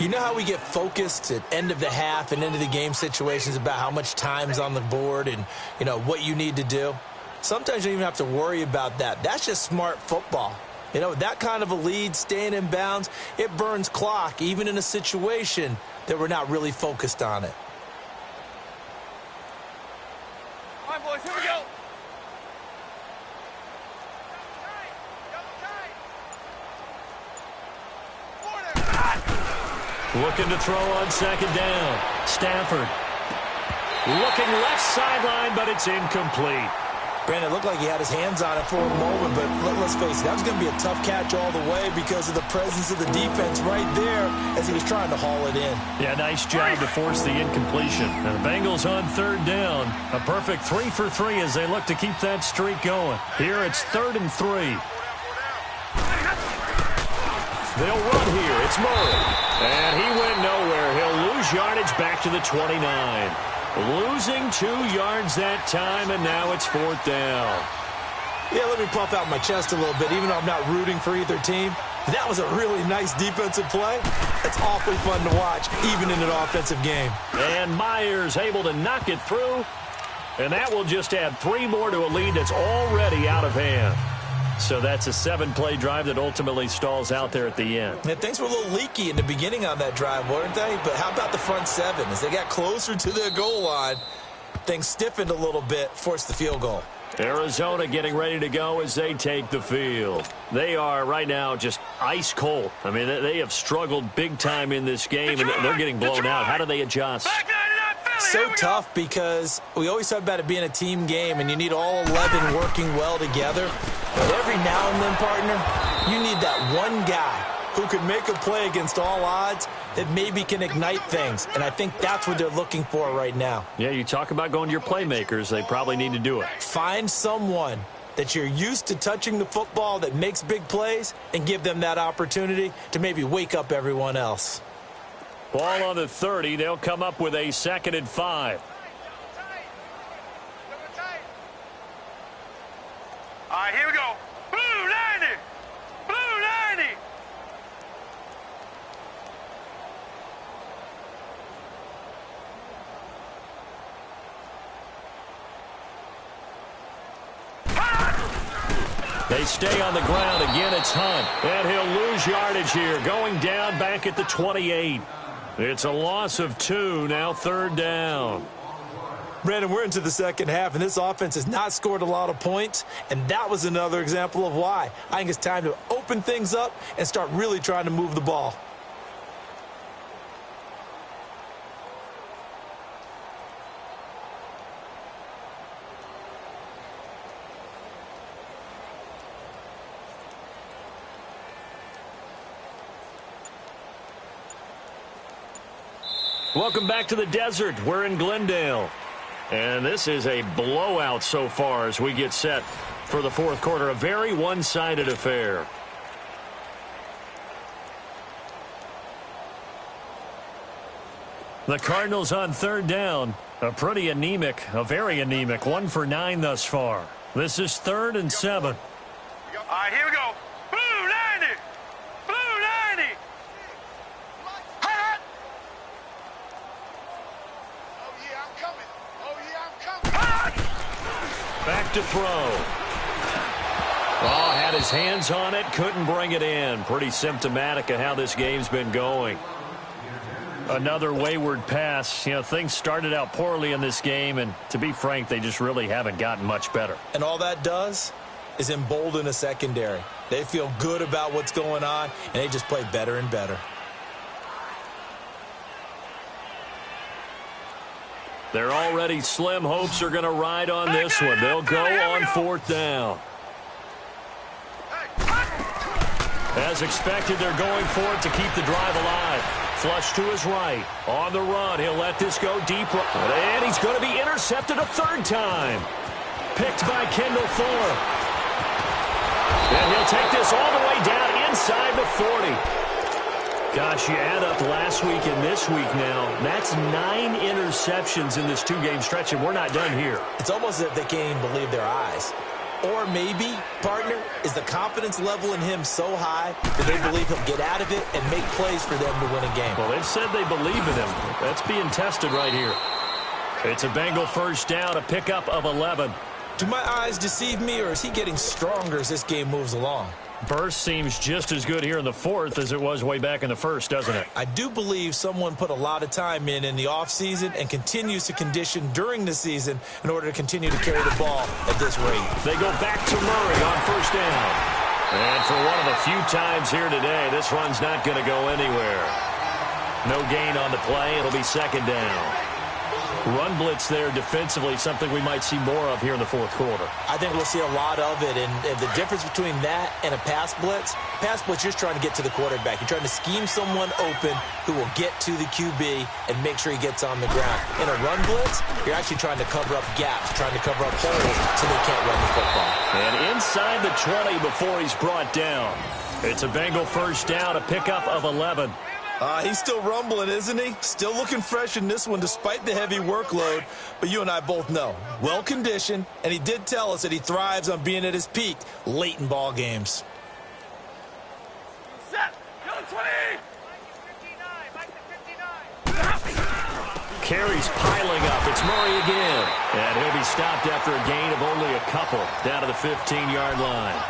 S6: You know how we get focused at end of the half and end of the game situations about how much time's on the board and, you know, what you need to do? Sometimes you don't even have to worry about that. That's just smart football. You know, that kind of a lead, staying in bounds, it burns clock, even in a situation that we're not really focused on it.
S7: All right, boys, here we go.
S5: Looking to throw on second down. Stafford. Looking left sideline, but it's incomplete.
S6: Brandon, it looked like he had his hands on it for a moment, but let's face it, that was going to be a tough catch all the way because of the presence of the defense right there as he was trying to haul it in.
S5: Yeah, nice job to force the incompletion. And the Bengals on third down. A perfect 3 for 3 as they look to keep that streak going. Here it's 3rd and 3. They'll run here. It's Murray. And he went nowhere. He'll lose yardage back to the 29. Losing 2 yards that time, and now it's 4th down.
S6: Yeah, let me puff out my chest a little bit, even though I'm not rooting for either team. That was a really nice defensive play. It's awfully fun to watch, even in an offensive game.
S5: And Myers able to knock it through, and that will just add 3 more to a lead that's already out of hand. So that's a 7-play drive that ultimately stalls out there at the end.
S6: And things were a little leaky in the beginning on that drive, weren't they? But how about the front 7? As they got closer to their goal line, things stiffened a little bit, forced the field goal.
S5: Arizona getting ready to go as they take the field. They are right now just ice cold. I mean, they have struggled big time in this game, and they're getting blown out. How do they adjust?
S6: So tough because we always talk about it being a team game, and you need all 11 working well together. But every now and then, partner, you need that one guy who can make a play against all odds that maybe can ignite things. And I think that's what they're looking for right now.
S5: Yeah, you talk about going to your playmakers. They probably need to do it.
S6: Find someone that you're used to touching the football that makes big plays and give them that opportunity to maybe wake up everyone else.
S5: Ball on the 30. They'll come up with a 2nd and 5.
S7: All right, here we go. Blue 90. Blue 90.
S5: They stay on the ground. Again, it's Hunt. And he'll lose yardage here. Going down back at the 28. It's a loss of 2. Now 3rd down.
S6: Brandon, we're into the second half, and this offense has not scored a lot of points, and that was another example of why. I think it's time to open things up and start really trying to move the ball.
S5: Welcome back to the desert. We're in Glendale. And this is a blowout so far as we get set for the 4th quarter. A very one-sided affair. The Cardinals on 3rd down. A very anemic 1 for 9 thus far. This is 3rd and 7.
S7: All right, here we go. Blue 90. Blue 90. Hot. Oh, yeah, I'm coming. Oh, yeah, I'm coming. Hot.
S5: Back to throw. Oh, had his hands on it, couldn't bring it in. Pretty symptomatic of how this game's been going. Another wayward pass. You know, things started out poorly in this game, and to be frank, they just really haven't gotten much better.
S6: And all that does is embolden a secondary. They feel good about what's going on, and they just play better and better.
S5: Their already slim hopes are going to ride on this one. They'll go on 4th down. As expected, they're going for it to keep the drive alive. Flush to his right. On the run, he'll let this go deep. And he's going to be intercepted a 3rd time. Picked by Kendall Thorpe. And he'll take this all the way down inside the 40. Gosh, you add up last week and this week now. That's 9 interceptions in this 2-game stretch, and we're not done here.
S6: It's almost as if they can't even believe their eyes. Or maybe, partner, is the confidence level in him so high that they believe he'll get out of it and make plays for them to win a game.
S5: Well, they've said they believe in him. That's being tested right here. It's a Bengal 1st down, a pickup of 11.
S6: Do my eyes deceive me, or is he getting stronger as this game moves along?
S5: Burst seems just as good here in the 4th as it was way back in the 1st, doesn't it?
S6: I do believe someone put a lot of time in the offseason and continues to condition during the season in order to continue to carry the ball at this rate.
S5: They go back to Murray on 1st down. And for one of the few times here today, this run's not going to go anywhere. No gain on the play. It'll be second down. Run blitz there defensively, something we might see more of here in the fourth quarter.
S6: I think we'll see a lot of it, and the difference between that and a pass blitz, you're just trying to get to the quarterback. You're trying to scheme someone open who will get to the QB and make sure he gets on the ground. In a run blitz, you're actually trying to cover up gaps, trying to cover up holes so they can't run the football.
S5: And inside the 20 before he's brought down. It's a Bengal first down, a pickup of 11.
S8: He's still rumbling, isn't he? Still looking fresh in this one despite the heavy workload. But you and I both know, well-conditioned, and he did tell us that he thrives on being at his peak late in ball games.
S7: Set. Go 20.
S5: Carries piling up. It's Murray again. And he'll be stopped after a gain of only a couple down to the 15-yard line.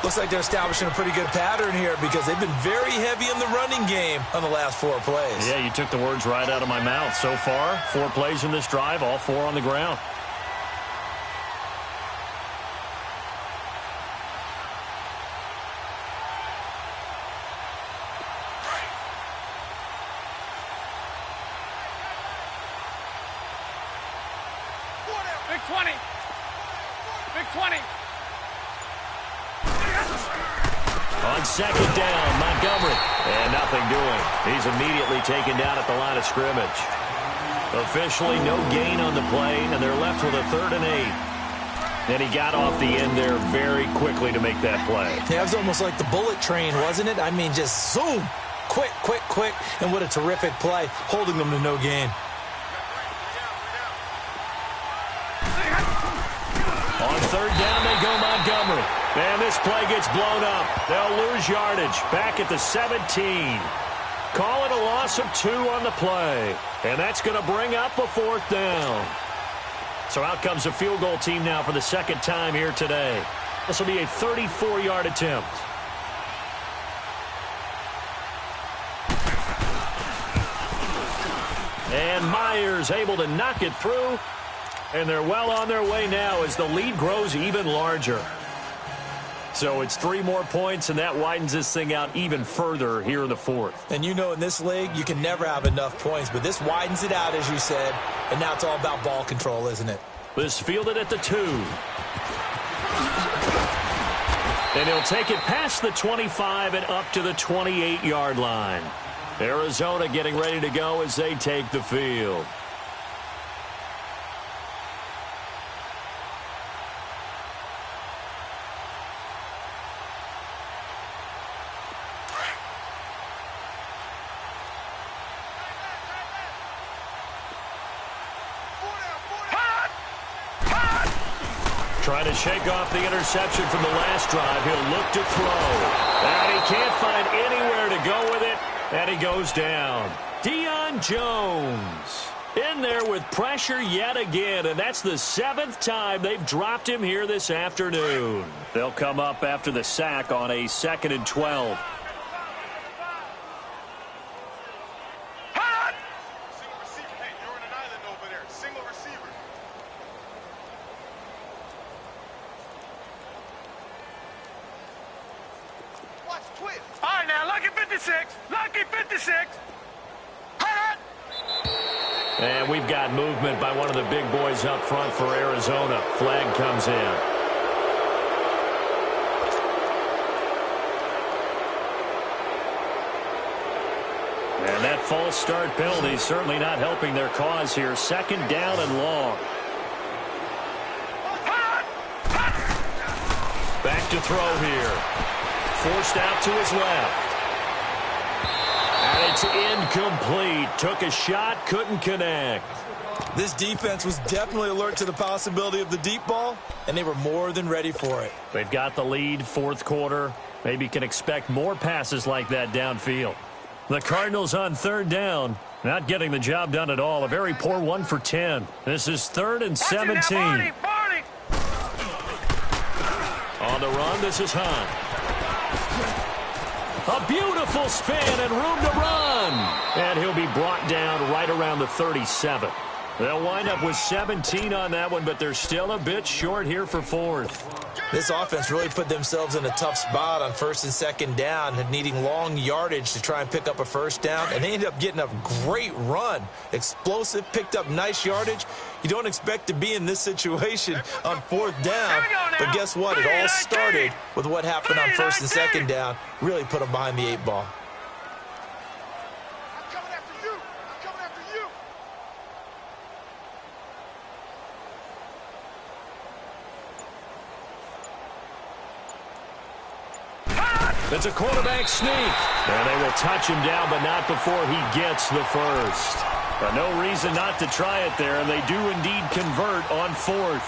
S8: Looks like they're establishing a pretty good pattern here because they've been very heavy in the running game on the last 4 plays.
S5: Yeah, you took the words right out of my mouth. So far, 4 plays in this drive, all 4 on the ground.
S7: Big 20. Big 20.
S5: On second down, Montgomery. And nothing doing. He's immediately taken down at the line of scrimmage. Officially no gain on the play, and they're left with a 3rd and 8. And he got off the end there very quickly to make that play.
S6: Yeah, it was almost like the bullet train, wasn't it? I mean, just zoom. Quick, quick, quick. And what a terrific play, holding them to no gain.
S5: On 3rd down, they go Montgomery. And this play gets blown up. They'll lose yardage back at the 17. Call it a loss of 2 on the play. And that's going to bring up a 4th down. So out comes a field goal team now for the 2nd time here today. This will be a 34-yard attempt. And Myers able to knock it through. And they're well on their way now as the lead grows even larger. So it's 3 more points, and that widens this thing out even further here in the 4th.
S6: And you know in this league, you can never have enough points, but this widens it out, as you said, and now it's all about ball control, isn't it?
S5: This fielded at the 2. And he'll take it past the 25 and up to the 28-yard line. Arizona getting ready to go as they take the field. Trying to shake off the interception from the last drive. He'll look to throw. And he can't find anywhere to go with it. And he goes down. Deion Jones in there with pressure yet again. And that's the 7th time they've dropped him here this afternoon. They'll come up after the sack on a 2nd and 12.
S7: All right, now, lucky 56. Lucky 56.
S5: And we've got movement by one of the big boys up front for Arizona. Flag comes in. And that false start penalty is certainly not helping their cause here. 2nd down and long. Back to throw here. Forced out to his left. And it's incomplete. Took a shot, couldn't connect.
S8: This defense was definitely alert to the possibility of the deep ball, and they were more than ready for it.
S5: They've got the lead, 4th quarter. Maybe can expect more passes like that downfield. The Cardinals on 3rd down, not getting the job done at all. A very poor 1 for 10. This is 3rd and 17. On the run, this is Hunt. A beautiful spin and room to run. And he'll be brought down right around the 37. They'll wind up with 17 on that one, but they're still a bit short here for fourth.
S8: This offense really put themselves in a tough spot on first and second down, needing long yardage to try and pick up a first down, and they ended up getting a great run. Explosive, picked up nice yardage. You don't expect to be in this situation on fourth down, but guess what? It all started with what happened on first and second down. Really put them behind the 8 ball.
S5: It's a quarterback sneak. And they will touch him down, but not before he gets the first. But no reason not to try it there, and they do indeed convert on fourth.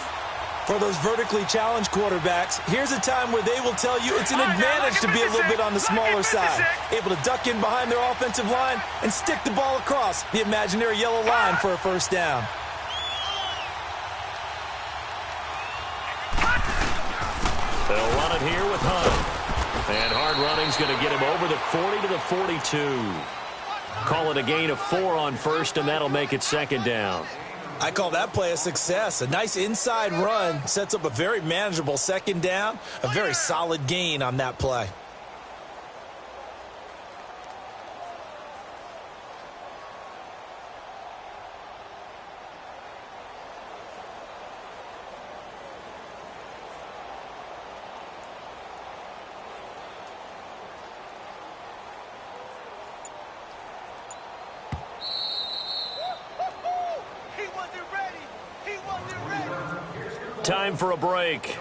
S8: For those vertically challenged quarterbacks, here's a time where they will tell you it's an advantage to be a little bit on the smaller side. Able to duck in behind their offensive line and stick the ball across the imaginary yellow line for a first down.
S5: They'll run it here with Hunt. And hard running's going to get him over the 40 to the 42. Call it a gain of 4 on first, and that'll make it second down.
S8: I call that play a success. A nice inside run sets up a very manageable second down. A very solid gain on that play.
S5: Time for a break.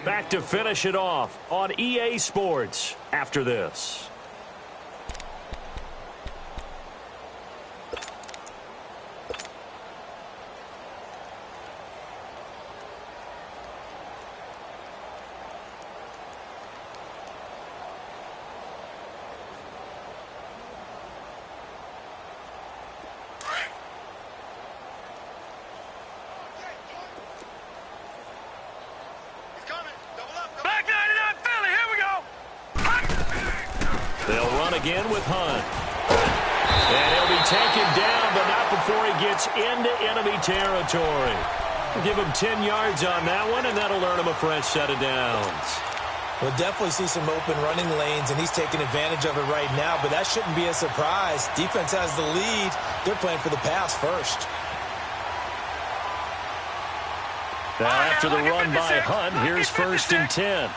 S5: Back to finish it off on EA Sports after this. Again with Hunt. And he'll be taken down, but not before he gets into enemy territory. We'll give him 10 yards on that one, and that'll earn him a fresh set of downs.
S8: We'll definitely see some open running lanes, and he's taking advantage of it right now, but that shouldn't be a surprise. Defense has the lead. They're playing for the pass first.
S5: Now after the run by Hunt, here's first and 10.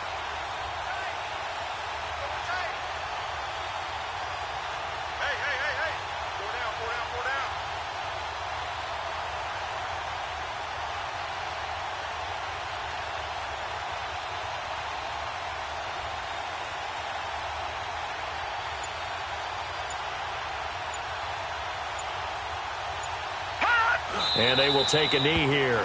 S5: And they will take a knee here.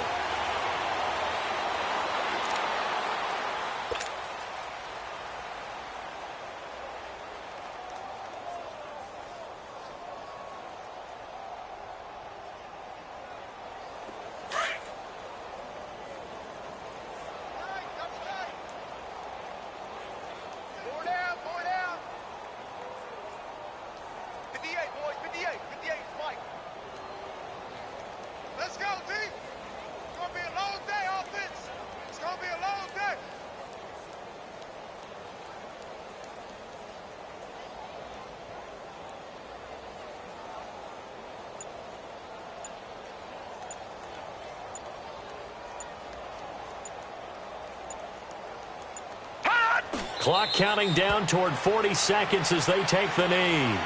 S5: Clock counting down toward 40 seconds as they take the knee.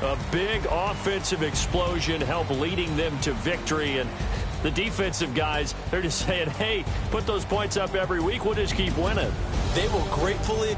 S5: A big offensive explosion helped leading them to victory, and The defensive guys, they're just saying, hey, put those points up every week. We'll just keep winning.
S6: They will gratefully